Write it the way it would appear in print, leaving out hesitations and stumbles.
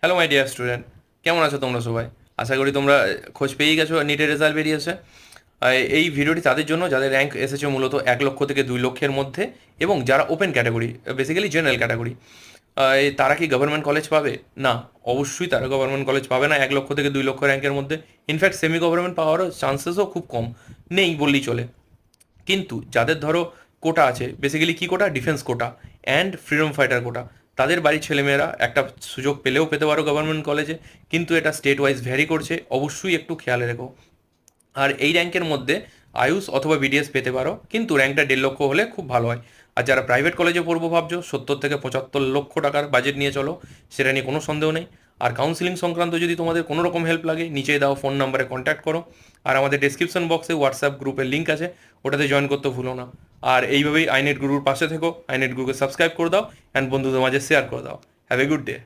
Hello my dear student, কেমন আছো তোমরা সবাই? আশা করি তোমরা খোঁজ পেয়েই গেছো, নিটের রেজাল্ট বেরিয়েছে। এই ভিডিওটি তাদের জন্য যাদের র্যাঙ্ক এসেছে মূলত 1 লক্ষ থেকে 2 লক্ষের মধ্যে, এবং যারা open category, basically general category. তারা কি গভর্নমেন্ট কলেজ পাবে? না, অবশ্যই তারা গভর্নমেন্ট কলেজ পাবে না 1 লক্ষ থেকে 2 লক্ষ র্যাঙ্কের মধ্যে। ইনফ্যাক্ট সেমি গভর্নমেন্ট পাওয়ারও চান্সেসও খুব কম, নেই বললেই চলে। কিন্তু যাদের ধরো কোটা আছে, বেসিক্যালি কী quota, defence quota and freedom fighter quota, তাদের বাড়ির ছেলেমেয়েরা একটা সুযোগ পেলেও পেতে পারো গভর্নমেন্ট কলেজে। কিন্তু এটা স্টেট ওয়াইজ ভ্যারি করছে, অবশ্যই একটু খেয়াল রেখো। আর এই র্যাঙ্কের মধ্যে আয়ুষ অথবা বিডিএস পেতে পারো, কিন্তু র্যাঙ্কটা 1.5 লক্ষ হলে খুব ভালো হয়। আর যারা প্রাইভেট কলেজে পড়বো ভাবছো, 70 থেকে 75 লক্ষ টাকার বাজেট নিয়ে চলো, সেটা নিয়ে কোনো সন্দেহ নেই। আর কাউন্সিলিং সংক্রান্ত যদি তোমাদের কোনো রকম হেল্প লাগে, নিচে দাও ফোন নাম্বারে কন্ট্যাক্ট করো। আর আমাদের ডেসক্রিপশন বক্সে হোয়াটসঅ্যাপ গ্রুপের লিঙ্ক আছে, ওটাতে জয়েন করতে ভুলো না। আর এইভাবেই আইনেট গুরুর পাশে থেকো, আইনেট গুরুকে সাবস্ক্রাইব করে দাও অ্যান্ড বন্ধুদের মাঝে শেয়ার করে দাও। Have a good day.